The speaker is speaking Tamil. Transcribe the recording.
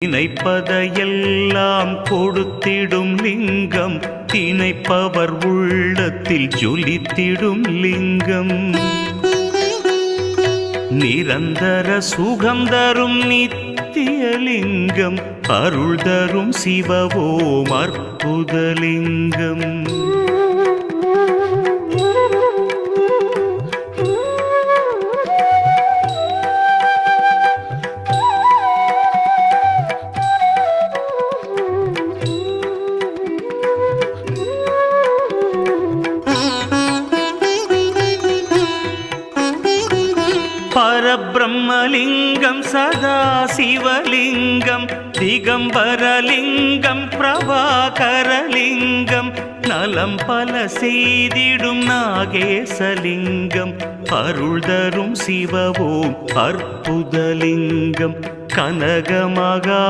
நினைப்பதையெல்லாம் கொடுத்திடும் லிங்கம், நினைப்பவர் உள்ளத்தில் ஜொலித்திடும் லிங்கம். நிரந்தர சுகம் தரும் நித்திய லிங்கம், அருள் தரும் சிவவோம் அற்புதலிங்கம். பரபிரம்மலிங்கம் சதா சிவலிங்கம், திகம்பரலிங்கம் பிரபாகரலிங்கம், நலம் பல செய்திடும் நாகேசலிங்கம், அருள் தரும் சிவவோம் அற்புதலிங்கம். கனகமகா